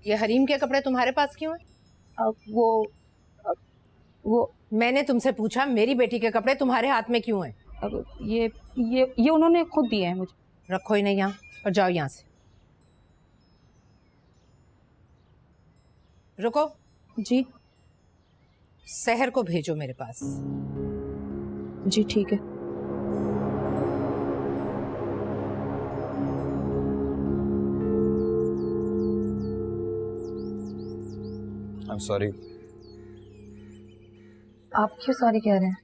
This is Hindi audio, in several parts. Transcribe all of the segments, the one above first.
ये हरीम के कपड़े तुम्हारे पास क्यों हैं? वो मैंने तुमसे पूछा मेरी बेटी के कपड़े तुम्हारे हाथ में क्यों हैं? ये उन्होंने खुद दिए हैं मुझे। रखो ही नहीं यहाँ और जाओ यहाँ से। रुको जी। सहर को भेजो मेरे पास। जी ठीक है। I'm sorry। आप क्यों सॉरी कह रहे हैं?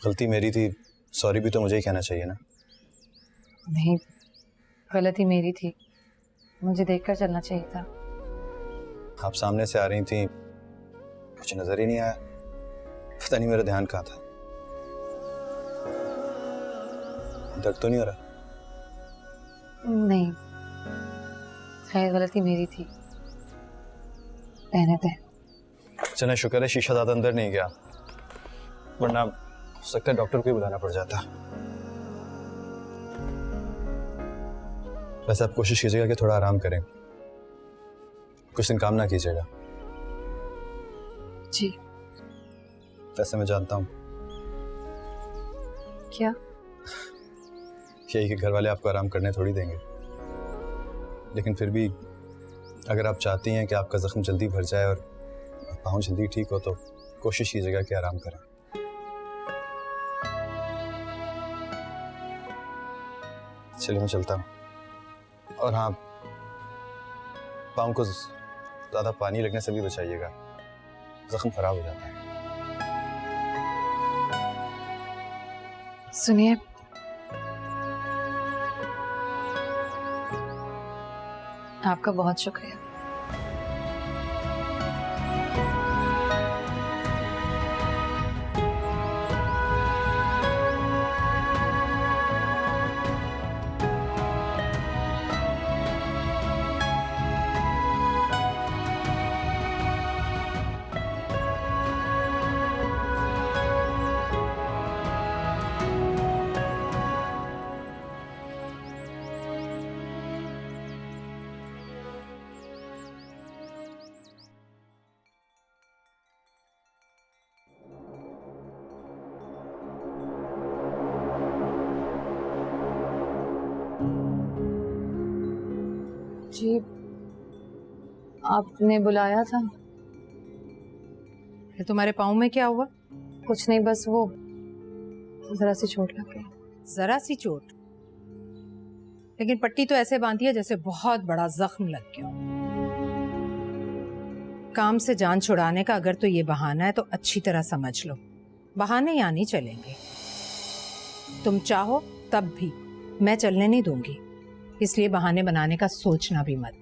गलती मेरी थी, सॉरी भी तो मुझे ही कहना चाहिए ना। नहीं, गलती मेरी थी, मुझे देखकर चलना चाहिए था। आप सामने से आ रही थी, मुझे नजर ही नहीं आया, पता नहीं मेरा ध्यान कहाँ था। दर्द तो नहीं हो रहा? नहीं, खैर गलती मेरी थी, रहने दे। चलो शुक्र है शीशा ज्यादा अंदर नहीं गया, वरना हो सकता है डॉक्टर को ही बुलाना पड़ जाता। वैसे आप कोशिश कीजिएगा कि थोड़ा आराम करें, कुछ दिन काम ना कीजिएगा। जी। वैसे मैं जानता हूँ क्या? यही कि घर वाले आपको आराम करने थोड़ी देंगे, लेकिन फिर भी अगर आप चाहती हैं कि आपका जख्म जल्दी भर जाए और पाँव जल्दी ठीक हो, तो कोशिश कीजिएगा कि आराम करें। चलिए मैं चलता हूँ। और हाँ, पाँव को ज़्यादा पानी लगने से भी बचाइएगा, जख्म खराब हो जाता है। सुनिए, आपका बहुत शुक्रिया। जी, आपने बुलाया था? तुम्हारे पाँव में क्या हुआ? कुछ नहीं, बस वो जरा सी चोट लग गई। जरा सी चोट? लेकिन पट्टी तो ऐसे बांधी है जैसे बहुत बड़ा जख्म लग गया। काम से जान छुड़ाने का अगर तो ये बहाना है तो अच्छी तरह समझ लो, बहाने यहाँ नहीं चलेंगे। तुम चाहो तब भी मैं चलने नहीं दूंगी, इसलिए बहाने बनाने का सोचना भी मत।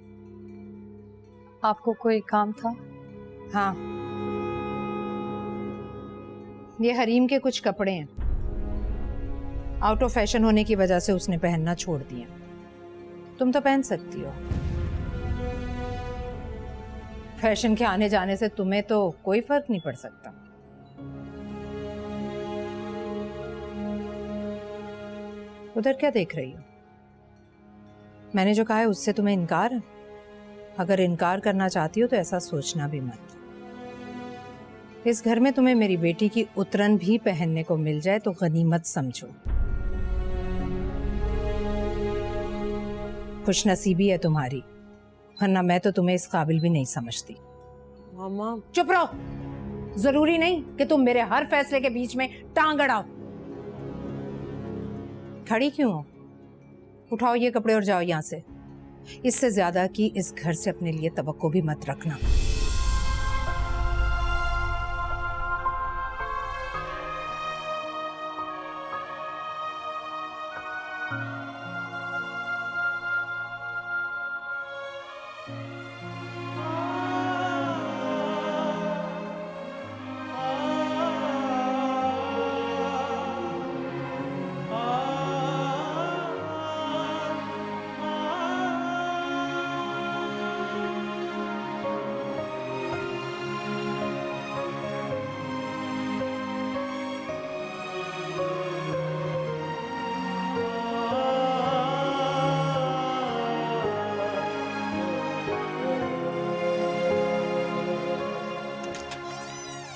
आपको कोई काम था? हाँ, ये हरीम के कुछ कपड़े हैं, आउट ऑफ फैशन होने की वजह से उसने पहनना छोड़ दिए। तुम तो पहन सकती हो, फैशन के आने जाने से तुम्हें तो कोई फर्क नहीं पड़ सकता। उधर क्या देख रही हो? मैंने जो कहा है उससे तुम्हें इनकार है? अगर इनकार करना चाहती हो तो ऐसा सोचना भी मत। इस घर में तुम्हें मेरी बेटी की उतरन भी पहनने को मिल जाए तो गनीमत समझो। खुशनसीबी है तुम्हारी, वरना मैं तो तुम्हें इस काबिल भी नहीं समझती। मामा चुप रहो। जरूरी नहीं कि तुम मेरे हर फैसले के बीच में टांग अड़ाओ। खड़ी क्यों हो? उठाओ ये कपड़े और जाओ यहाँ से। इससे ज्यादा की इस घर से अपने लिए तवक्को भी मत रखना।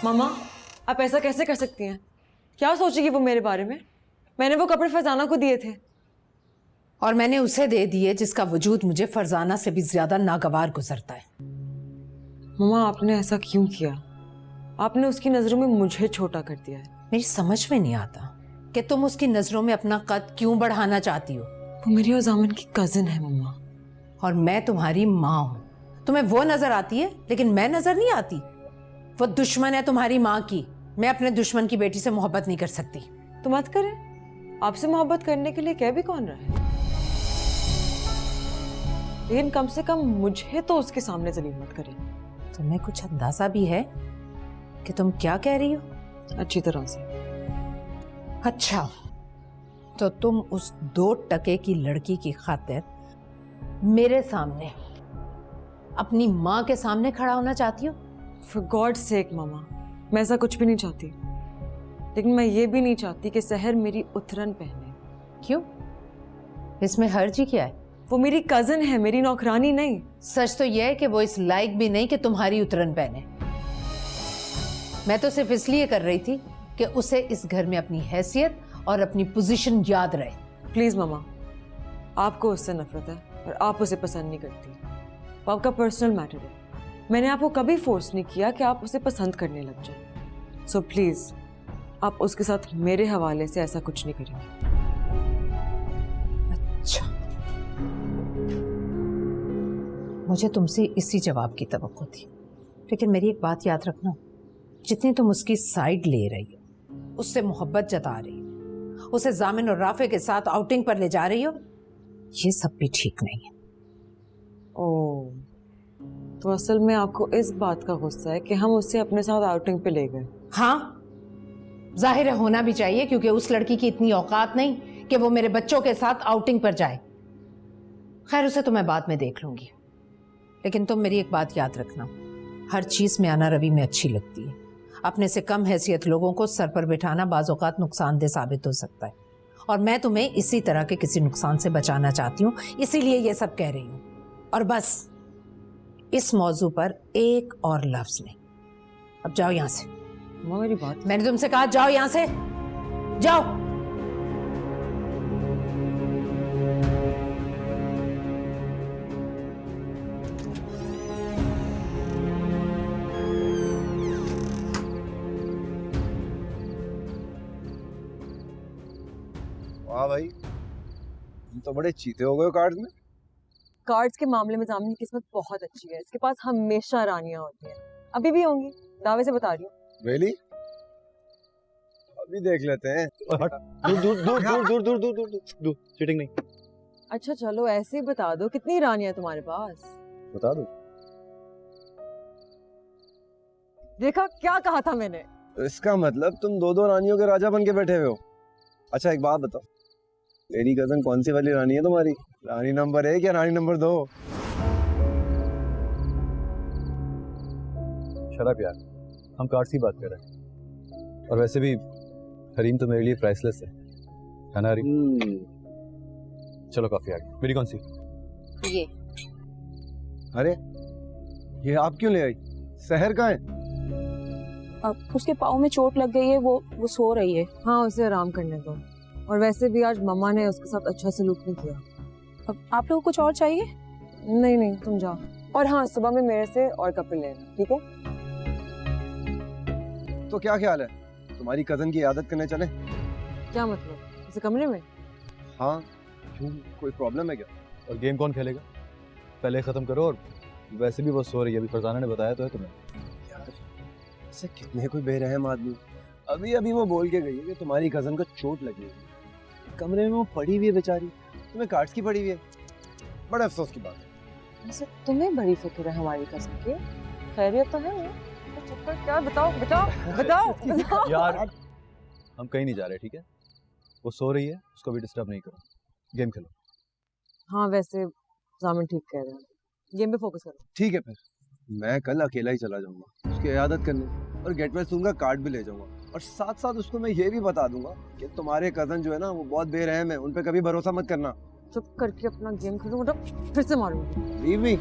मामा आप ऐसा कैसे कर सकती हैं? क्या सोचेगी वो मेरे बारे में? मैंने वो कपड़े फरजाना को दिए थे। और मैंने उसे दे दिए जिसका वजूद मुझे फरजाना से भी ज्यादा नागवार गुजरता है। मामा आपने ऐसा क्यों किया? आपने उसकी नजरों में मुझे छोटा कर दिया है। मेरी समझ में नहीं आता कि तुम उसकी नजरों में अपना कद क्यों बढ़ाना चाहती हो। वो मेरी और जामन की कजिन है मम्मा। और मैं तुम्हारी माँ हूं। तुम्हें वो नजर आती है लेकिन मैं नजर नहीं आती। वो दुश्मन है तुम्हारी माँ की। मैं अपने दुश्मन की बेटी से मोहब्बत नहीं कर सकती। तो मत करें। आपसे मोहब्बत करने के लिए कह भी कौन रहा है? लेकिन कम से कम मुझे तो उसके सामने जलील मत करें। तुम्हें कुछ अंदाजा भी है कि तुम क्या कह रही हो? अच्छी तरह से। अच्छा, तो तुम उस 2 टके की लड़की की खातिर मेरे सामने, अपनी माँ के सामने खड़ा होना चाहती हो? For God's sake मामा, मैं ऐसा कुछ भी नहीं चाहती। लेकिन मैं ये भी नहीं चाहती कि सहर मेरी उतरन पहने। क्यों? इसमें हर्ज ही क्या है? वो मेरी कजिन है, मेरी नौकरानी नहीं। सच तो यह है कि वो इस लायक भी नहीं कि तुम्हारी उतरन पहने। मैं तो सिर्फ इसलिए कर रही थी कि उसे इस घर में अपनी हैसियत और अपनी पोजीशन याद रहे। प्लीज मामा, आपको उससे नफरत है और आप उसे पसंद नहीं करती। वो आपका पर्सनल मैटर है। मैंने आपको कभी फोर्स नहीं किया कि आप उसे पसंद करने लग जाए। सो प्लीज आप उसके साथ मेरे हवाले से ऐसा कुछ नहीं करेंगे। अच्छा, मुझे तुमसे इसी जवाब की तवक्को थी। लेकिन मेरी एक बात याद रखना, जितनी तुम उसकी साइड ले रही हो, उससे मोहब्बत जता रही हो, उसे जामिन और राफे के साथ आउटिंग पर ले जा रही हो, ये सब भी ठीक नहीं है। ओह, तो असल में आपको इस बात का गुस्सा है कि हम उसे अपने साथ आउटिंग पे ले गए? हाँ, जाहिर है होना भी चाहिए, क्योंकि उस लड़की की इतनी औकात नहीं कि वो मेरे बच्चों के साथ आउटिंग पर जाए। खैर, उसे तो मैं बाद में देख लूंगी। लेकिन तुम मेरी एक बात याद रखना, हर चीज में आना रवि में अच्छी लगती है। अपने से कम हैसियत लोगों को सर पर बिठाना बाज़ औक़ात नुकसानदेह साबित हो सकता है। और मैं तुम्हें इसी तरह के किसी नुकसान से बचाना चाहती हूँ, इसीलिए ये सब कह रही हूँ। और बस इस मौजू पर एक और लफ्ज नहीं। अब जाओ यहां से। माँ मेरी बात, मैंने तुमसे कहा जाओ यहां से, जाओ। वाह भाई, तुम तो बड़े चीते हो गए कार्ड्स में। कार्ड्स के मामले में जामिन की किस्मत बहुत अच्छी है। इसके पास हमेशा रानियां होती हैं, अभी भी होंगी, दावे से बता रही हूँ। रियली? अभी देख लेते हैं। दूर दूर दूर दूर दूर दूर दूर दूर दूर, चीटिंग नहीं। अच्छा चलो ऐसे ही बता दो, कितनी रानियां तुम्हारे पास? बता दो। देखा क्या कहा था मैंने? इसका मतलब तुम 2 रानियों के राजा बन के बैठे हुए हो। अच्छा एक बात बताओ, लेडी कजन कौन सी वाली रानी है तुम्हारी? रानी नंबर 1 या रानी नंबर 2? शराब यार, हम कार्ड्स की बात कर रहे हैं। और वैसे भी हरीम तो मेरे लिए प्राइसलेस है ना हरीम? चलो काफी आ गई। मेरी कौन सी? ये। अरे ये आप क्यों ले आई? शहर का है? अब उसके पाँव में चोट लग गई है, वो सो रही है। हाँ उसे आराम करने दो। और वैसे भी आज मम्मा ने उसके साथ अच्छा सलूक नहीं किया। आप लोगों को कुछ और चाहिए? नहीं नहीं, तुम जाओ। और हाँ, सुबह में मेरे से और कपड़े लेना, ठीक है? तो क्या ख्याल है, तुम्हारी कजन की आदत करने चले? क्या मतलब, इसे कमरे में? हाँ, क्यों, कोई प्रॉब्लम है क्या? और गेम कौन खेलेगा? पहले ख़त्म करो। और वैसे भी वो सो रही है, अभी फरजाना ने बताया तो है तुम्हें। यार, ऐसे कितने कोई बेरहम आदमी। अभी अभी वो बोल के गई है कि तुम्हारी कजन को चोट लगी है, कमरे में वो पड़ी हुई है बेचारी, तुम्हें कार्ड्स की पड़ी हुई है। बड़ा अफसोस की बात है। वैसे तुम्हें बड़ी फिक्र है हमारी कजन की, खैरियत तो है वो? तो चक्कर क्या, बताओ बताओ बताओ बताओ। यार हम कहीं नहीं जा रहे, ठीक है? वो सो रही है, उसको भी डिस्टर्ब नहीं करो, गेम खेलो। हाँ वैसे जामिन ठीक कह रहे हैं, गेम पे फोकस करो। ठीक है, फिर मैं कल अकेला ही चला जाऊंगा उसकी इयादत करने, और गेट वेल सूंगा कार्ड भी ले जाऊंगा, और साथ साथ उसको मैं ये भी बता दूंगा कि तुम्हारे कजन जो है ना वो बहुत बेरहम है, उन पे कभी भरोसा मत करना। चुप करके अपना गेम खेलो, मतलब फिर से मारूंगी। Leave me.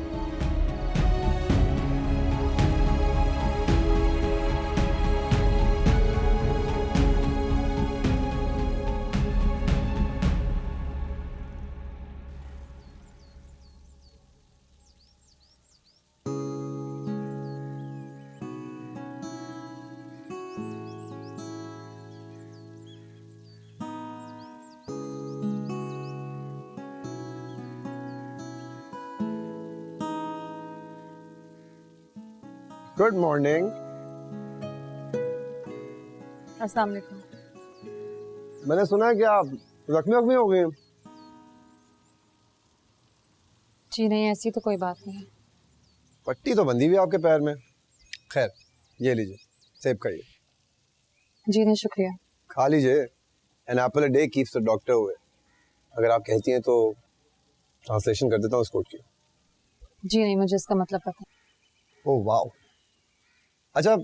Good morning. अस्सलाम वालेकुम। मैंने सुना है कि आप जख्मी हो गए हैं। जी नहीं, ऐसी तो कोई बात नहीं है। पट्टी तो बंधी हुई है आपके पैर में। खैर, ये लीजिए, सेब खाइए। जी नहीं, शुक्रिया। खा लीजिए, an apple a day keeps the doctor away. अगर आप कहती हैं तो ट्रांसलेशन कर देता हूँ इस कोट की। जी नहीं, मुझे इसका मतलब पता है। Oh wow. अच्छा,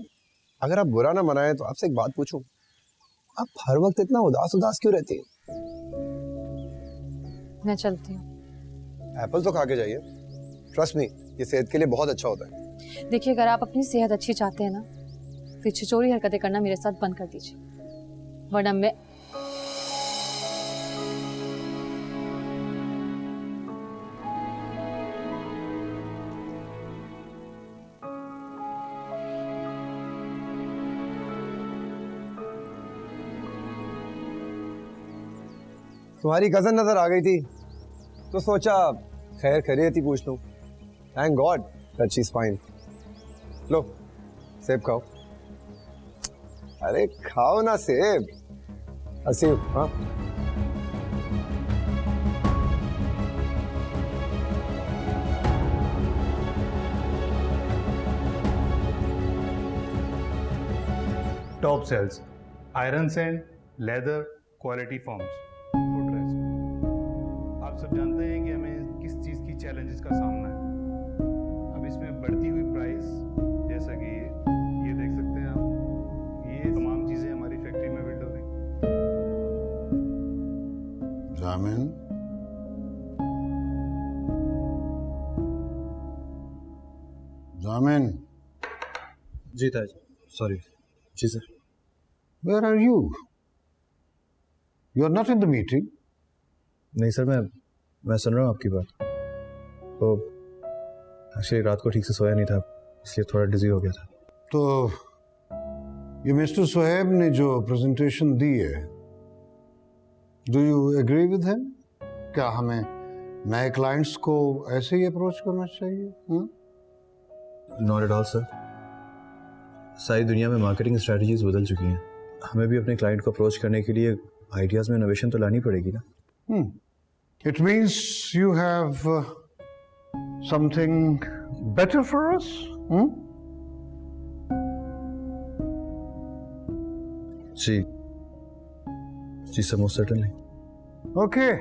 अगर आप बुरा ना मनाएं तो आपसे एक बात पूछूं, आप हर वक्त इतना उदास उदास क्यों रहती हैं? मैं चलती हूँ। एप्पल तो खा के जाइए, ट्रस्ट मी, ये सेहत के लिए बहुत अच्छा होता है। देखिए, अगर आप अपनी सेहत अच्छी चाहते हैं ना, तो छिचोरी हरकतें करना मेरे साथ बंद कर दीजिए, वरना मैं तुम्हारी कजन नजर आ गई थी तो सोचा खैर खैरियत ही पूछ लूं। Thank God that she is fine. लो, सेब खाओ। अरे खाओ ना सेब। हसीब, हाँ। Top sales, iron sand, leather, quality foams, footrest. आप सब जानते हैं कि हमें किस चीज़ की चैलेंजेस का सामना है। अब इसमें बढ़ती हुई प्राइस, जैसा कि ये देख सकते हैं आप, ये तमाम चीज़ें हमारी फैक्ट्री में बिल्ड हो रही। जामिन, जामिन, जी ताज, सॉरी। जी sir. where are you? You are not in the meeting. नहीं सर, मैं सुन रहा हूँ आपकी बात। तो एक्चुअली रात को ठीक से सोया नहीं था, इसलिए थोड़ा डिजी हो गया था। तो ये मिस्टर सुहेब ने जो प्रेजेंटेशन दी है, do you agree with him? क्या हमें नए क्लाइंट्स को ऐसे ही अप्रोच करना चाहिए? Not at all sir. सारी दुनिया में मार्केटिंग स्ट्रेटजीज बदल चुकी हैं, हमें भी अपने क्लाइंट को अप्रोच करने के लिए आइडियाज़ में इनोवेशन तो लानी पड़ेगी ना। It means you have something better for us? जी sir, most certainly. Okay,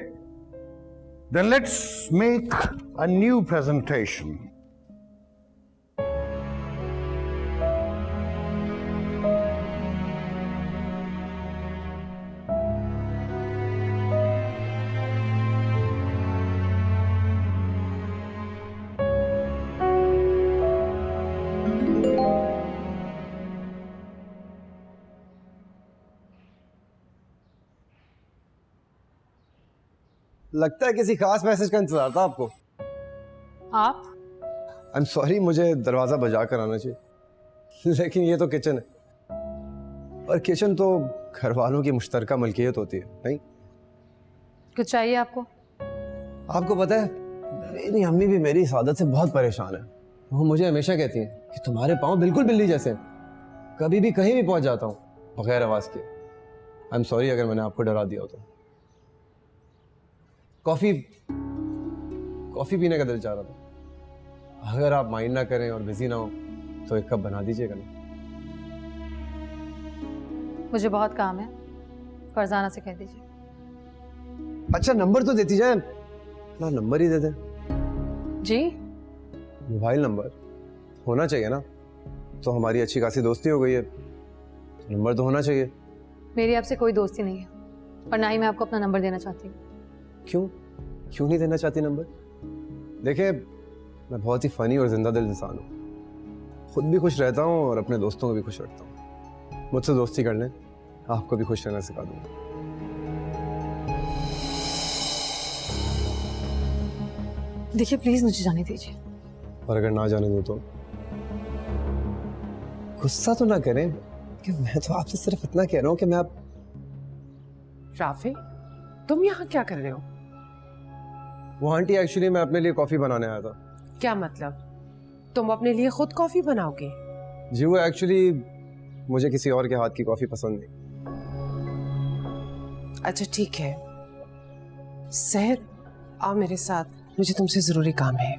then let's make a new presentation. लगता है किसी खास मैसेज का इंतजार था आपको। आप? आई एम सॉरी, मुझे दरवाजा बजा कर आना चाहिए, लेकिन ये तो किचन है, और किचन तो घर वालों की मुश्तरका मलकियत होती है, नहीं? कुछ चाहिए आपको? आपको पता है, मेरी अम्मी भी मेरी इस आदत से बहुत परेशान है। वो मुझे हमेशा कहती है कि तुम्हारे पाँव बिल्कुल बिल्ली जैसे हैं। कभी भी कहीं भी पहुंच जाता हूँ बगैर आवाज के। आई एम सॉरी अगर मैंने आपको डरा दिया हो तो। कॉफी पीने का दिल चाह रहा था, अगर आप माइंड ना करें और बिजी ना हो तो एक कप बना दीजिएगा ना। मुझे बहुत काम है, फरजाना से कह दीजिए। अच्छा नंबर तो देती जाए, अपना नंबर ही दे दें। जी? मोबाइल नंबर होना चाहिए ना, तो हमारी अच्छी खासी दोस्ती हो गई है, नंबर तो होना चाहिए। मेरी आपसे कोई दोस्ती नहीं है, और ना ही मैं आपको अपना नंबर देना चाहती हूँ। क्यों नहीं देना चाहती नंबर? देखिए, मैं बहुत ही फनी और जिंदा दिल इंसान हूँ, खुद भी खुश रहता हूँ और अपने दोस्तों को भी खुश रखता हूँ। मुझसे दोस्ती कर लें, आपको भी खुश रहना सिखा दूंगा। देखिए प्लीज मुझे जाने दीजिए। और अगर ना जाने दो तो? गुस्सा तो ना करें कि मैं तो आपसे सिर्फ इतना कह रहा हूँ कि मैं आप। राफे, तुम यहाँ क्या कर रहे हो? वो आंटी, एक्चुअली मैं अपने लिए कॉफी बनाने आया था। क्या मतलब? तुम अपने लिए खुद कॉफी बनाओगे? जी वो एक्चुअली मुझे किसी और के हाथ की कॉफी पसंद नहीं। अच्छा ठीक है, सहर आओ मेरे साथ, मुझे तुमसे जरूरी काम है।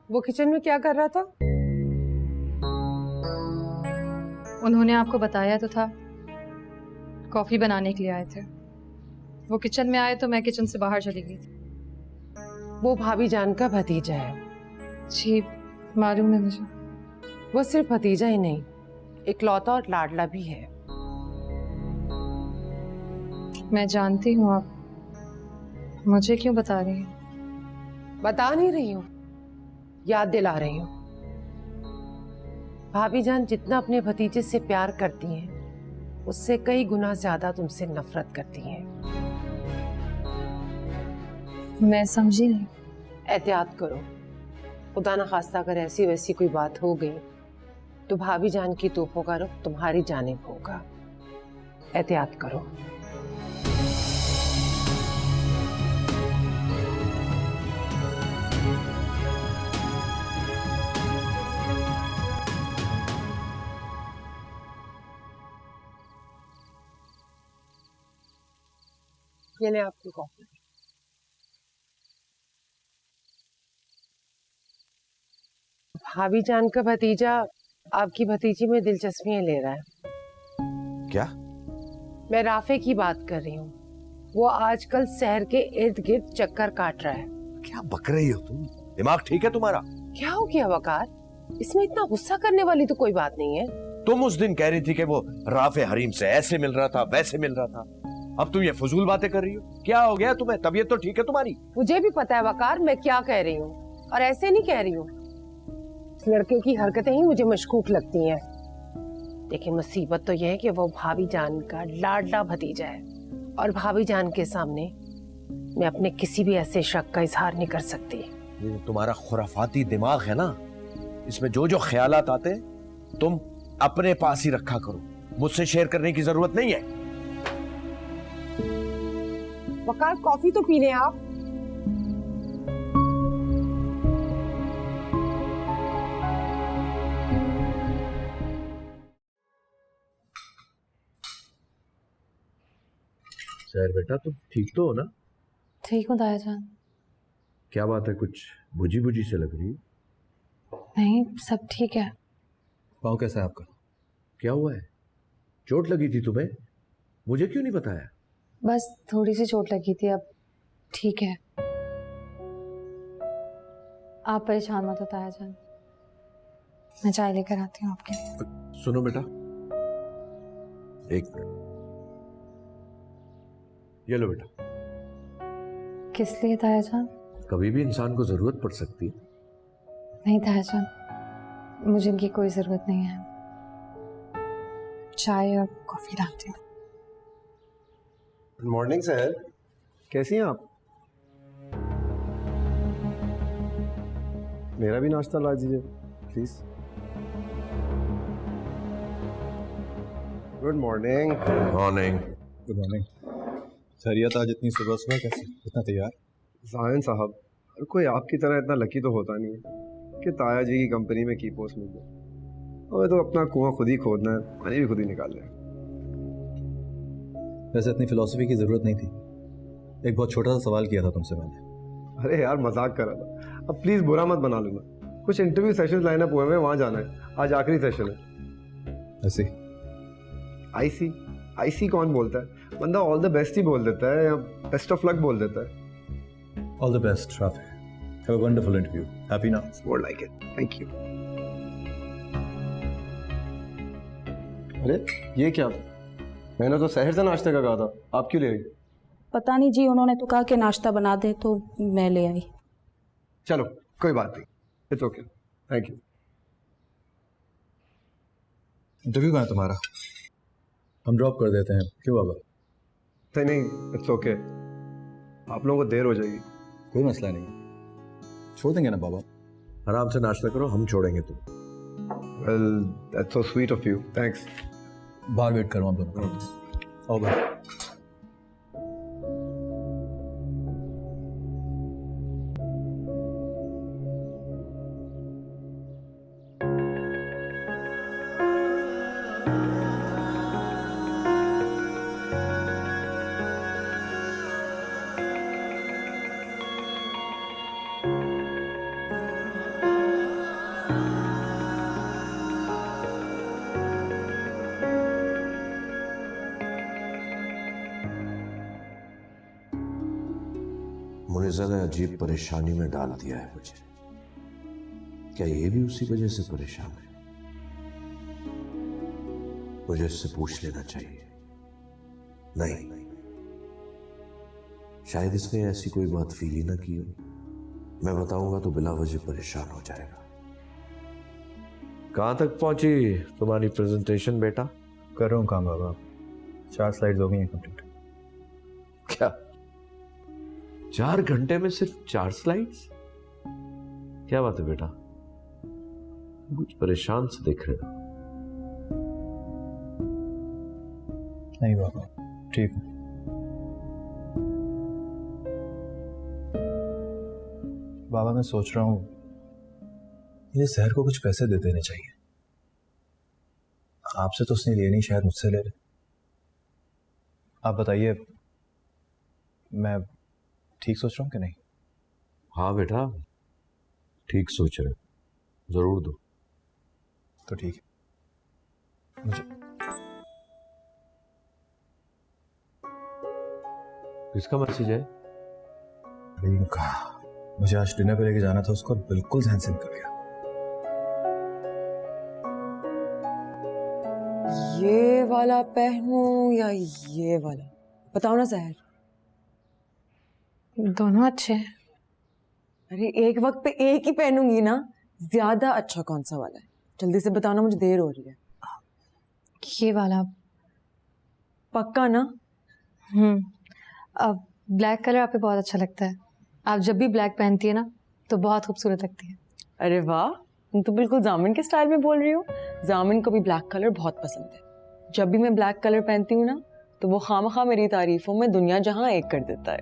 वो किचन में क्या कर रहा था? उन्होंने आपको बताया तो था, कॉफी बनाने के लिए आए थे। वो किचन में आए तो मैं किचन से बाहर चली गई थी। वो भाभी जान का भतीजा है। जी मालूम है मुझे। वो सिर्फ भतीजा ही नहीं, इकलौता और लाडला भी है। मैं जानती हूँ, आप मुझे क्यों बता रही हैं? बता नहीं रही हूँ, याद दिला रही हूँ। भाभी जान जितना अपने भतीजे से प्यार करती हैं, उससे कई गुना ज्यादा तुमसे नफरत करती हैं। मैं समझी नहीं। एहतियात करो, खुदा न खास्ता अगर ऐसी वैसी कोई बात हो गई तो भाभी जान की तोपों का रुख तुम्हारी जानिब होगा। एहतियात करो। ये ले आपकी कॉफी। भाभी जान का भतीजा आपकी भतीजी में दिलचस्पियां ले रहा है। क्या? मैं राफे की बात कर रही हूँ। वो आजकल शहर के इर्द गिर्द चक्कर काट रहा है। क्या बक रही हो तुम? दिमाग ठीक है तुम्हारा? क्या हो गया वकार? इसमें इतना गुस्सा करने वाली तो कोई बात नहीं है। तुम उस दिन कह रही थी कि वो राफे हरीम से ऐसे मिल रहा था, वैसे मिल रहा था। अब तुम ये फजूल बातें कर रही हो। क्या हो गया तुम्हें? तबीयत तो ठीक है तुम्हारी? मुझे भी पता है वकार, मैं क्या कह रही हूँ, और ऐसे नहीं कह रही हूँ। लड़के की हरकतें ही मुझे मशकूक लगती हैं, लेकिन मुसीबत तो यह है कि वो भाभी जान का लाडला भतीजा है, और भाभी जान के सामने मैं अपने किसी भी ऐसे शक का इजहार नहीं कर सकती। ये तुम्हारा खुराफाती दिमाग है ना, इसमें जो जो ख्यालात आते हैं तुम अपने पास ही रखा करो, मुझसे शेयर करने की जरूरत नहीं है। वकार कॉफी तो पी लें आप। सर बेटा तुम ठीक तो हो ना? ठीक हूँ दाया जान। क्या बात है, कुछ बुझी बुझी से लग रही है? नहीं सब ठीक है। पाँव कैसा है आपका? क्या हुआ है? चोट लगी थी तुम्हें? मुझे क्यों नहीं बताया? बस थोड़ी सी चोट लगी थी, अब ठीक है। आप परेशान मत हो ताया जान, मैं चाय लेकर आती हूँ आपके लिए। सुनो बेटा, एक मिनट, ये लो बेटा। किस लिए ताया जान? कभी भी इंसान को जरूरत पड़ सकती है। नहीं तायाजान, मुझे इनकी कोई ज़रूरत नहीं है। चाय और कॉफ़ी लाती हूँ। गुड मॉर्निंग सर, कैसी हैं आप? मेरा भी नाश्ता ला दीजिए please. Good morning. Morning. Good morning. खैरियत? आज इतनी सुबह सुबह कैसे, इतना तैयार? जाहिन साहब, हर कोई आपकी तरह इतना लकी तो होता नहीं है कि ताया जी की कंपनी में की पोस्ट मिल जाए। हमें तो अपना कुआं खुद ही खोदना है, पानी भी खुद ही निकालना है। वैसे इतनी फिलॉसफी की ज़रूरत नहीं थी। एक बहुत छोटा सा सवाल किया था तुमसे मैंने। अरे यार मजाक कर रहा था, अब प्लीज़ बुरा मत बना लेना। कुछ इंटरव्यू सेशंस लाइन अप हुए हैं, वहाँ जाना है। आज आखिरी सेशन है। ऐसे आईसी आईसी कौन बोलता है? बंदा ऑल द बेस्ट ही बोल देता है या बेस्ट ऑफ लक बोल देता है। All the best Rafe. Have a wonderful interview. Happy now. More like it. Thank you. अरे ये क्या? मैंने तो शहर से नाश्ते का कहा था, आप क्यों ले आई? पता नहीं जी, उन्होंने तो कहा कि नाश्ता बना दे तो मैं ले आई। चलो कोई बात नहीं, it's okay. Thank you. Interview कहाँ है तुम्हारा? हम ड्रॉप कर देते हैं। क्यों बाबा? नहीं नहीं, इट्स ओके। आप लोगों को देर हो जाएगी। कोई मसला नहीं है, छोड़ देंगे ना बाबा। आराम से नाश्ता करो, हम छोड़ेंगे तुम। Well that's so sweet of you, thanks. बाहर वेट करो हम दोनों। आओ भाई। मुनिज़ा ने अजीब परेशानी में डाल दिया है मुझे। क्या ये भी उसी वजह से परेशान है? मुझे इससे पूछ लेना चाहिए। नहीं, शायद इसने ऐसी कोई बात फील ही ना की हो। मैं बताऊंगा तो बिला वजह परेशान हो जाएगा। कहां तक पहुंची तुम्हारी प्रेजेंटेशन बेटा? कर रहा हूँ काम बाबा, 4 स्लाइड्स हो गई हैं कंप्लीट। क्या 4 घंटे में सिर्फ 4 स्लाइड्स? क्या बात है बेटा, कुछ परेशान से दिख रहे हो। नहीं बाबा, ठीक है। बाबा मैं सोच रहा हूँ ये शहर को कुछ पैसे दे देने चाहिए। आपसे तो उसने लिए नहीं, शायद मुझसे ले ले। आप बताइए, मैं ठीक सोच रहा हूँ कि नहीं? हाँ बेटा, ठीक सोच रहे हो, जरूर दो। तो ठीक है। मुझे किसका मैसेज है? रीम का। मुझे आज डिनर पे लेके जाना था उसको, बिल्कुल ध्यान से निकल गया। ये वाला पहनूं या ये वाला? बताओ ना सहर। दोनों अच्छे हैं। अरे एक वक्त पे एक ही पहनूंगी ना, ज्यादा अच्छा कौन सा वाला है? जल्दी से बताओ ना, मुझे देर हो रही है। ये वाला। पक्का ना? अब ब्लैक कलर आप पे बहुत अच्छा लगता है। आप जब भी ब्लैक पहनती है ना तो बहुत खूबसूरत लगती है। अरे वाह, तुम तो बिल्कुल जामिन के स्टाइल में बोल रही हो। जामिन को भी ब्लैक कलर बहुत पसंद है। जब भी मैं ब्लैक कलर पहनती हूँ ना तो वो खामखा मेरी तारीफों में दुनिया जहां एक कर देता है।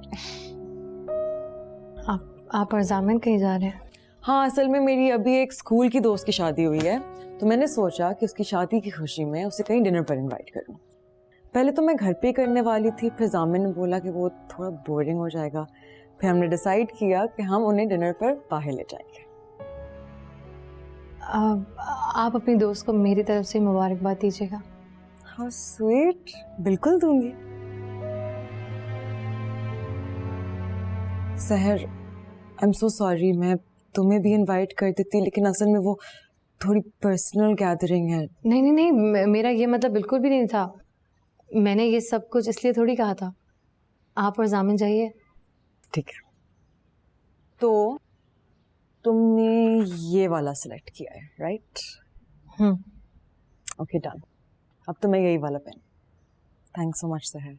आप और जामिन कहीं जा रहे हैं? हाँ, असल में मेरी अभी एक स्कूल की दोस्त की शादी हुई है, तो मैंने सोचा कि उसकी शादी की खुशी में उसे कहीं डिनर पर इनवाइट करूँ। पहले तो मैं घर पे करने वाली थी, फिर जामिन ने बोला कि वो थोड़ा बोरिंग हो जाएगा। फिर हमने डिसाइड किया कि हम उन्हें डिनर पर बाहर ले जाएंगे। आप अपनी दोस्त को मेरी तरफ से मुबारकबाद दीजिएगा। हाँ स्वीट, बिल्कुल दूंगी। सहर, आई एम सो सॉरी, मैं तुम्हें भी इनवाइट कर देती, लेकिन असल में वो थोड़ी पर्सनल गैदरिंग है। नहीं नहीं नहीं, मेरा ये मतलब बिल्कुल भी नहीं था। मैंने ये सब कुछ इसलिए थोड़ी कहा था। आप और जामिन जाइए। ठीक है। तो तुमने ये वाला सिलेक्ट किया है, राइट? Okay done. अब तो मैं यही वाला पेन। थैंक्स सो मच सहर।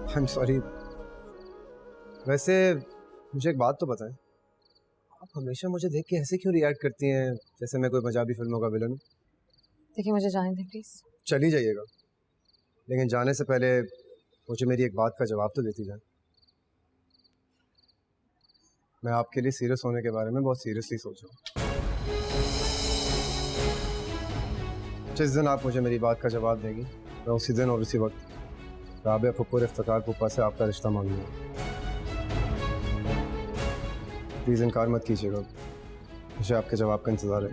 I am sorry. वैसे मुझे एक बात तो बताएं, आप हमेशा मुझे देख के ऐसे क्यों रिएक्ट करती हैं जैसे मैं कोई पंजाबी फिल्मों का विलन हूँ? देखिए मुझे जाने दें प्लीज। चली जाइएगा, लेकिन जाने से पहले मुझे मेरी एक बात का जवाब तो देती जाए। मैं आपके लिए सीरियस होने के बारे में बहुत सीरियसली सोच रहा हूँ। जिस दिन आप मुझे मेरी बात का जवाब देंगी, मैं उसी दिन और उसी वक्त राबिया फुप्पो और इफ्तिकार पुप्पा से आपका रिश्ता मांगूंगा। प्लीज़ इनकार मत कीजिएगा, मुझे आपके जवाब का इंतज़ार है।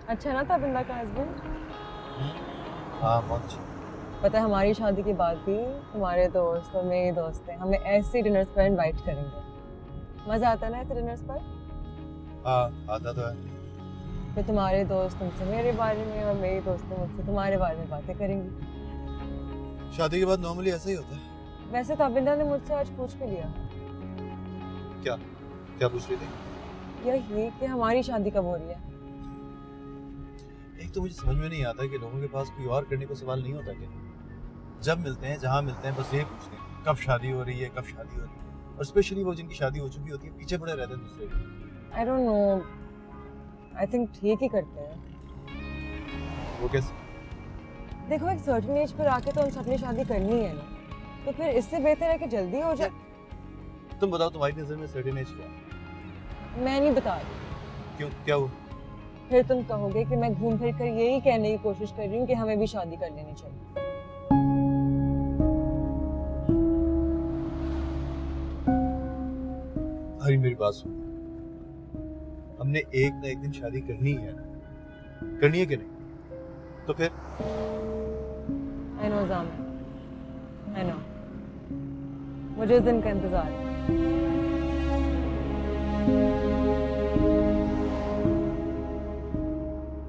अच्छा ना था बिंदा का हस्बैंड? हाँ बहुत अच्छा। पता है हमारी शादी के बाद भी तुम्हारे दोस्त और मेरे दोस्त हैं हमें ऐसे डिनर्स पर इनवाइट करेंगे। मजा आता है ना ऐसे डिनर्स पर? हाँ आता तो है। फिर तुम्हारे दोस्त तुमसे मेरे बारे में और मेरी दोस्त मुझसे तुम्हारे बारे में बातें करेंगी। शादी के बाद नॉर्मली ऐसा ही होता है। वैसे ताबिंदा ने मुझसे आज पूछ भी लिया। क्या क्या पूछ रही थी? यही कि हमारी शादी कब हो रही है। एक तो मुझे समझ में नहीं आता कि लोगों के पास कोई और करने को सवाल नहीं होता क्या? जब मिलते हैं जहाँ मिलते हैं बस ये पूछते हैं कब शादी हो रही है, कब शादी हो रही है। और स्पेशली वो जिनकी शादी हो चुकी होती है पीछे पड़े रहते हैं दूसरे के। I don't know, I think ठीक ही करते हैं। वो कैसे? देखो एक सर्टेन एज पर आके तो हम सबने शादी करनी है ना, तो फिर इससे बेहतर है कि जल्दी हो जाए। तुम बताओ तुम्हारी नजर में सर्टेन एज क्या है? मैं नहीं बता रही। क्यों, क्या हुआ? फिर तुम कहोगे कि मैं घूम फिर कर यही कहने की कोशिश कर रही हूँ कि हमें भी शादी कर लेनी चाहिए। अरे मेरी बात सुन, हमने एक ना एक दिन शादी करनी है ना, करनी है कि नहीं? तो फिर I know ज़ामिर, I know, मुझे इस दिन का इंतजार है।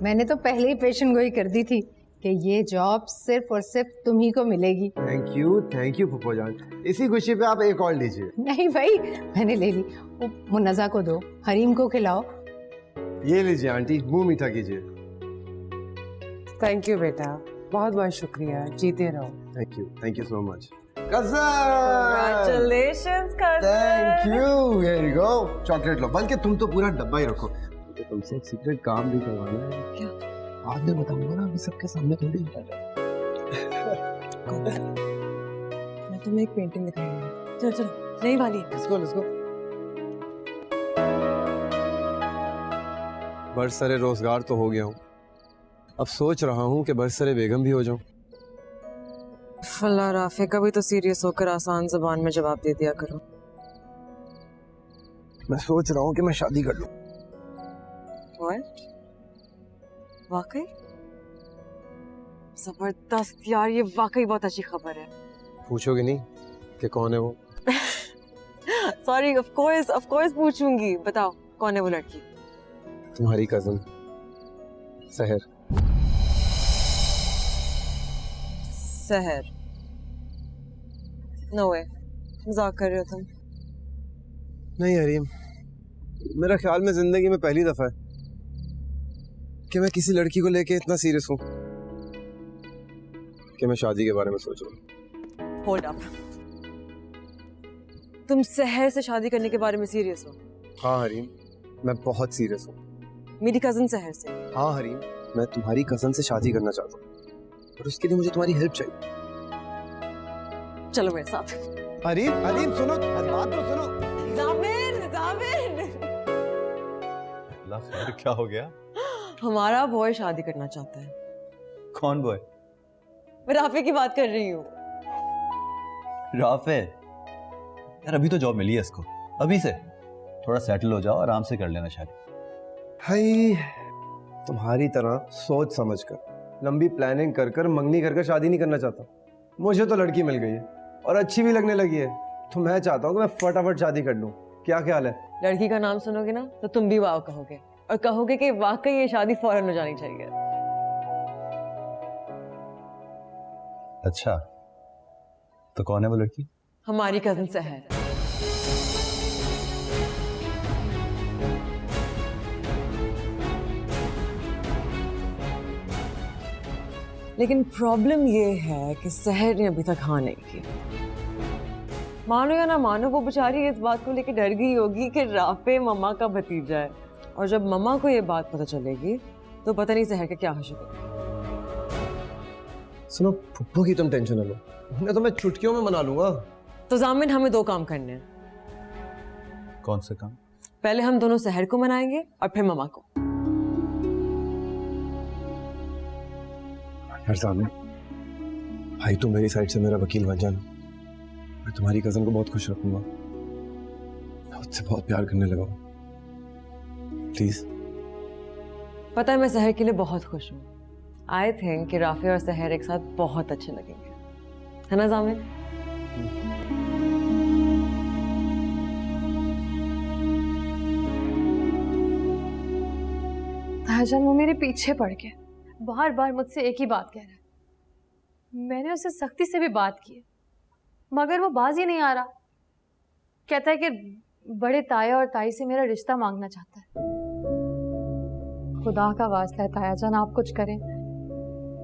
मैंने तो पहले ही पेशन गोई कर दी थी कि ये जॉब सिर्फ और सिर्फ तुम ही को मिलेगी। थैंक यू फुप्पो जान। इसी खुशी पे आप एक और लीजिए। नहीं भाई, मैंने ले ली। वो मुन्नजा को दो, हरीम को खिलाओ। ये लीजिए आंटी, मुंह मीठा कीजिए। थैंक यू बेटा, बहुत बहुत शुक्रिया, जीते रहो। Thank you so much. Congratulations cousin। Thank you. Here you go, chocolate लो। बल्कि तुम तो पूरा डब्बा ही रखो, तो तुमसे एक सीक्रेट काम भी करवाना है। क्या? बाद में बताऊंगा ना, अभी सबके सामने थोड़ी बता। मैं तुम्हें एक पेंटिंग दिखाऊंगी। चलो चलो, नई वाली। Let's go. बरसरे रोजगार तो हो गया हूँ, अब सोच रहा हूँ कि बरसरे बेगम भी हो जाऊं। अल्लाह राफे, कभी तो सीरियस होकर आसान ज़बान में जवाब दे दिया करो। मैं सोच रहा हूँ कि मैं शादी कर लूं। What? वाकई? जबरदस्त यार, ये वाकई बहुत अच्छी खबर है। पूछोगे नहीं कि कौन है वो? सॉरी, ऑफ कोर्स पूछूंगी। बताओ कौन है वो लड़की? तुम्हारी कजन सहर। सहर? नो वे, मजाक कर रहे हो तुम? नहीं हरीम, मेरा ख्याल में जिंदगी में पहली दफा है कि मैं किसी लड़की को लेके इतना सीरियस हूँ कि मैं शादी के बारे में सोच रहा हूँ। होल्ड अप, तुम सहर से शादी करने के बारे में सीरियस हो? हाँ हरीम, मैं बहुत सीरियस हूँ। मेरी कजन सहर से। हाँ हरीम, मैं तुम्हारी कजन से शादी करना चाहता हूँ और उसके लिए मुझे तुम्हारी हेल्प चाहिए। चलो मेरे साथ। हरीम हरीम सुनो, बात तो सुनो। जामिन जामिन, अल्लाह खैर, क्या हो गया? हमारा बॉय शादी करना चाहता है। कौन बॉय? मैं राफे की बात कर रही हूँ। राफे? यार अभी तो जॉब मिली है इसको, अभी से थोड़ा सेटल हो जाओ, आराम से कर लेना शादी। भाई तुम्हारी तरह सोच समझ कर, लंबी प्लानिंग कर कर, मंगनी कर कर शादी नहीं करना चाहता। मुझे तो लड़की मिल गई है और अच्छी भी लगने लगी है, तो मैं चाहता हूँ कि मैं फटाफट शादी कर लूँ। क्या ख्याल है? लड़की का नाम सुनोगे ना तो तुम भी वाव कहोगे और कहोगे कि वाकई ये शादी फौरन हो जानी चाहिए। अच्छा, तो कौन है वो लड़की? हमारी कजन सहर। लेकिन प्रॉब्लम ये है कि सहर ने अभी तक हाँ नहीं की। मानो या ना मानो, वो बेचारी इस बात को लेकर डर गई होगी कि राफे मम्मा का भतीजा है, और जब मम्मा को ये बात पता चलेगी तो पता नहीं सहर का क्या होगा। सुनो फुप्पो की तुम टेंशन न लो, उन्हें तो मैं चुटकियों में मना लूंगा। तो जामिन हमें 2 काम करने हैं। कौन से काम? पहले हम दोनों सहर को मनाएंगे और फिर मम्मा को। यार सामने भाई, तुम मेरी साइड से मेरा वकील बन जाना, मैं तुम्हारी कजन को बहुत खुश रखूंगा। मैं उससे बहुत प्यार करने लगा हूं, प्लीज। पता है मैं सहर के लिए बहुत खुश हूँ। आई थिंक कि राफे और सहर एक साथ बहुत अच्छे लगेंगे, है ना जामिन? ताहजान वो मेरे पीछे पड़ गया, बार बार मुझसे एक ही बात कह रहा है। मैंने उसे सख्ती से भी बात की मगर वो बाज ही नहीं आ रहा। कहता है कि बड़े ताया और ताई से मेरा रिश्ता मांगना चाहता है। खुदा का वास्ता है तायाजान, आप कुछ करें।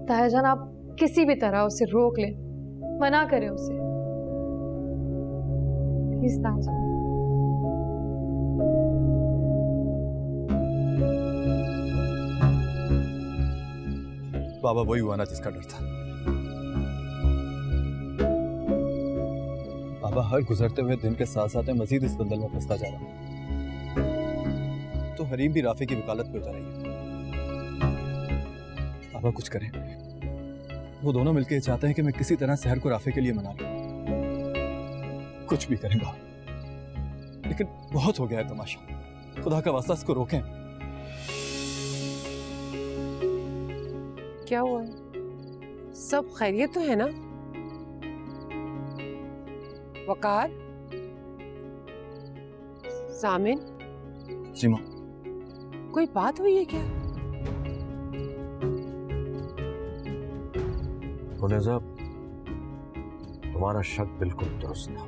तायाजान आप किसी भी तरह उसे रोक लें, मना करें उसे, प्लीज तायाजान। बाबा वही हुआ ना जिसका डर था। बाबा हर गुजरते हुए दिन के साथ साथ मैं मजीद इस दलदल में फंसता जा रहा हूं। तो हरीम भी राफे की वकालत पे उतर रही है। बाबा कुछ करें, वो दोनों मिलकर चाहते हैं कि मैं किसी तरह सहर को राफे के लिए मना लूं। कुछ भी करें बाबा, लेकिन बहुत हो गया है तमाशा। खुदा का वास्ता इसको रोकें। क्या हुआ है? सब खैरियत तो है ना? वकार, सामिन, जी मां। कोई बात हुई है क्या? हुनैज़ा, तुम्हारा शक बिल्कुल दुरुस्त था।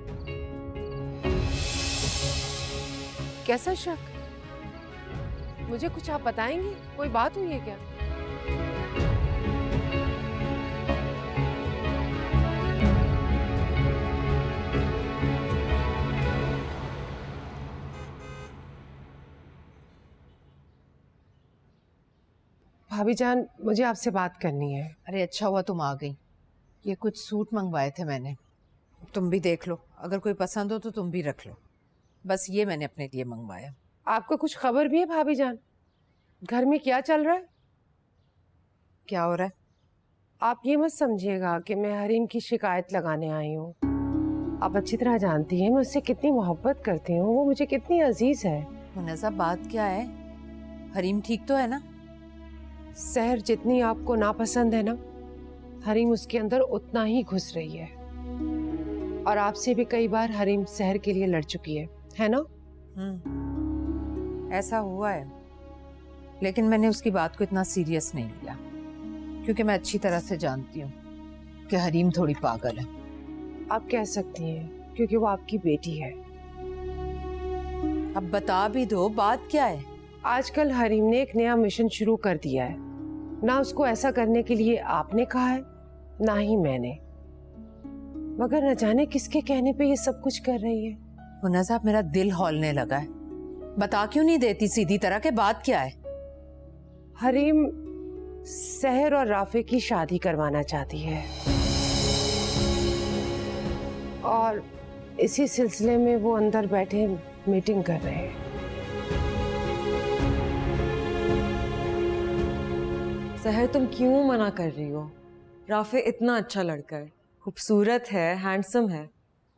कैसा शक? मुझे कुछ आप बताएंगे? कोई बात हुई है क्या? भाभी जान, मुझे आपसे बात करनी है। अरे अच्छा हुआ तुम आ गई। ये कुछ सूट मंगवाए थे मैंने, तुम भी देख लो, अगर कोई पसंद हो तो तुम भी रख लो। बस ये मैंने अपने लिए मंगवाया। आपको कुछ खबर भी है भाभी जान? घर में क्या चल रहा है? क्या हो रहा है? आप ये मत समझिएगा कि मैं हरीम की शिकायत लगाने आई हूँ। आप अच्छी तरह जानती हैं मैं उससे कितनी मोहब्बत करती हूँ, वो मुझे कितनी अजीज है। मुनज़्ज़ा, बात क्या है? हरीम ठीक तो है ना? सहर जितनी आपको नापसंद है ना, हरीम उसके अंदर उतना ही घुस रही है। और आपसे भी कई बार हरीम सहर के लिए लड़ चुकी है ना? ऐसा हुआ है, लेकिन मैंने उसकी बात को इतना सीरियस नहीं लिया, क्योंकि मैं अच्छी तरह से जानती हूँ कि हरीम थोड़ी पागल है। आप कह सकती हैं, क्योंकि वो आपकी बेटी है। अब बता भी दो, बात क्या है? आजकल हरीम ने एक नया मिशन शुरू कर दिया है। ना उसको ऐसा करने के लिए आपने कहा है, ना ही मैंने, मगर न जाने किसके कहने पे ये सब कुछ कर रही है। मुनज़्ज़ा, मेरा दिल हौलने लगा है। बता क्यों नहीं देती सीधी तरह के बात क्या है? हरीम सहर और राफे की शादी करवाना चाहती है और इसी सिलसिले में वो अंदर बैठे मीटिंग कर रहे हैं। सहर, तुम क्यों मना कर रही हो? राफे इतना अच्छा लड़का है, खूबसूरत है, हैंडसम है,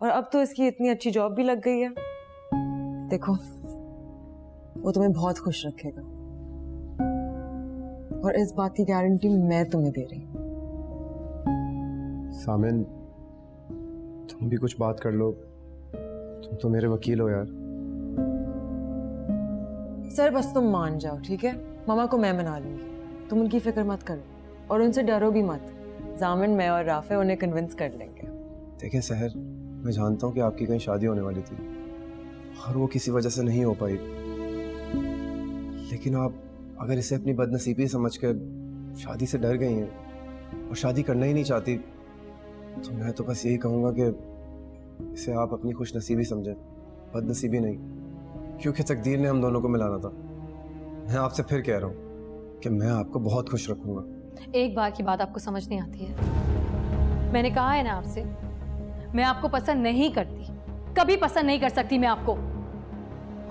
और अब तो इसकी इतनी अच्छी जॉब भी लग गई है। देखो, वो तुम्हें बहुत खुश रखेगा, और इस बात की गारंटी मैं तुम्हें दे रही हूँ। सामिन, तुम भी कुछ बात कर लो, तुम तो मेरे वकील हो यार। सर, बस तुम मान जाओ, ठीक है? मामा को मैं मना लूंगी, तुम उनकी फिक्र मत करो, और उनसे डरो भी मत। जामिन, मैं और राफे उन्हें कन्विंस कर लेंगे। देखें सहर, मैं जानता हूँ कि आपकी कहीं शादी होने वाली थी और वो किसी वजह से नहीं हो पाई, लेकिन आप अगर इसे अपनी बदनसीबी समझकर शादी से डर गई हैं और शादी करना ही नहीं चाहती, तो मैं तो बस यही कहूँगा कि इसे आप अपनी खुशनसीबी समझें, बदनसीबी नहीं, क्योंकि तकदीर ने हम दोनों को मिलाना था। मैं आपसे फिर कह रहा हूँ कि मैं आपको बहुत खुश रखूँगा। एक बार की बात आपको समझ नहीं आती है। मैंने कहा है ना आपसे, मैं आपको पसंद नहीं करती, कभी पसंद नहीं कर सकती मैं आपको।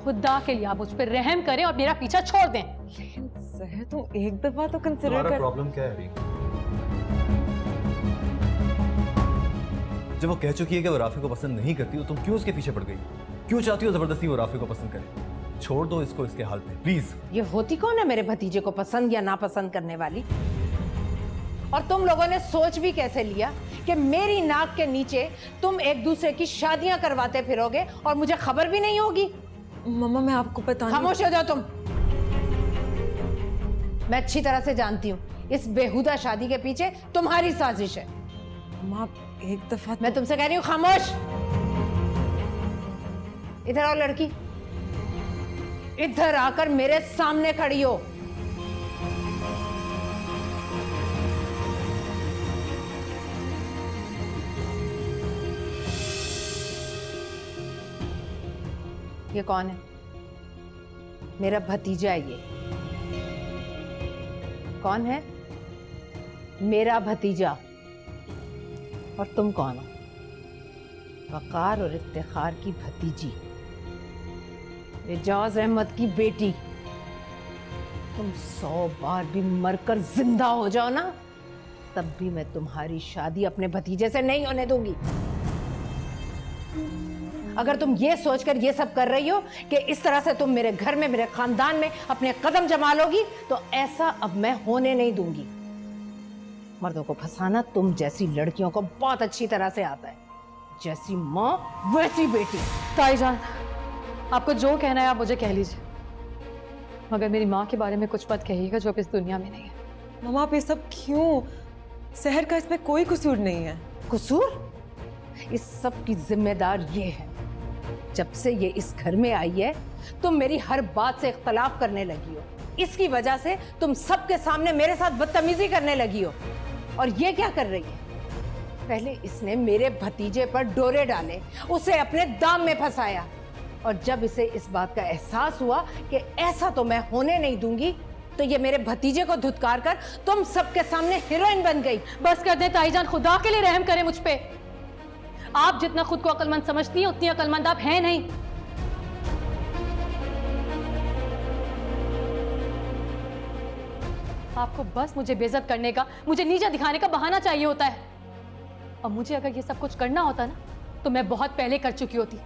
खुदा के लिए आप मुझ पर रहम करें और मेरा पीछा छोड़ दें। लेकिन सहर, तुम एक दफा तो कंसिडर कर। प्रॉब्लम क्या है? जब वो कह चुकी है कि वो राफे को पसंद नहीं करती, तो तुम क्यों उसके पीछे पड़ गई? क्यों चाहती हो जबरदस्ती वो राफे को पसंद करे? छोड़ दो इसको इसके हाल पे, प्लीज। ये होती कौन है मेरे भतीजे को पसंद या नापसंद करने वाली? और तुम लोगों ने सोच भी कैसे लिया कि मेरी नाक के नीचे तुम एक दूसरे की शादियां करवाते फिरोगे और मुझे खबर भी नहीं होगी? मम्मा, मैं आपको पता नहीं। खामोश हो जाओ तुम। मैं अच्छी तरह से जानती हूँ इस बेहुदा शादी के पीछे तुम्हारी साजिश है। मम्मा, एक दफा मैं तुमसे कह रही हूँ, खामोश। इधर आओ लड़की, इधर आकर मेरे सामने खड़ी हो। ये कौन है? मेरा भतीजा है ये। कौन है? मेरा भतीजा। और तुम कौन हो? वकार और इफ्तिखार की भतीजी, एजाज अहमद की बेटी। तुम 100 बार भी मरकर जिंदा हो जाओ ना, तब भी मैं तुम्हारी शादी अपने भतीजे से नहीं होने दूंगी। अगर तुम ये सोचकर ये सब कर रही हो कि इस तरह से तुम मेरे घर में, मेरे खानदान में अपने कदम जमा लोगी, तो ऐसा अब मैं होने नहीं दूंगी। मर्दों को फंसाना तुम जैसी लड़कियों को बहुत अच्छी तरह से आता है। जैसी माँ वैसी बेटी। ताईजान, आपको जो कहना है आप मुझे कह लीजिए, मगर मेरी माँ के बारे में कुछ मत कहिएगा जो अब इस दुनिया में नहीं है। मम्मा, आप ये सब क्यों? सहर का इसमें कोई कसूर नहीं है। कसूर? इस सब की जिम्मेदार ये है, जब से ये इस घर में आई है तुम मेरी हर बात से इख्तलाफ करने लगी हो। इसकी वजह से तुम सबके सामने मेरे साथ बदतमीजी करने लगी हो। और ये क्या कर रही है? पहले इसने मेरे भतीजे पर डोरे डाले, उसे अपने दाम में फंसाया, और जब इसे इस बात का एहसास हुआ कि ऐसा तो मैं होने नहीं दूंगी, तो ये मेरे भतीजे को धुतकार कर तुम सबके सामने हीरोइन बन गई। बस कर दे ताईजान, खुदा के लिए रहम करें मुझ पे। आप जितना खुद को अक्लमंद समझती हैं, उतनी अक्लमंद आप हैं नहीं। आपको बस मुझे बेइज्जत करने का, मुझे नीचा दिखाने का बहाना चाहिए होता है। और मुझे अगर ये सब कुछ करना होता ना, तो मैं बहुत पहले कर चुकी होती।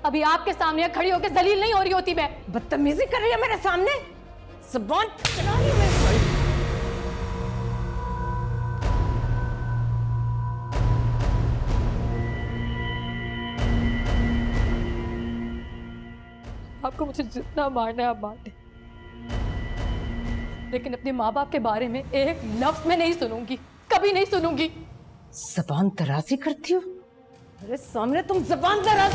अभी आपके सामने खड़ी होकर जलील नहीं हो रही होती मैं। बदतमीजी कर रही है मेरे सामने, ज़ुबान चला रही है मेरे। आपको मुझे जितना मारना है आप मार दे, लेकिन अपने माँ बाप के बारे में एक लफ्ज में नहीं सुनूंगी, कभी नहीं सुनूंगी। ज़बान दराजी करती हो मेरे सामने तुम, ज़बान दराज।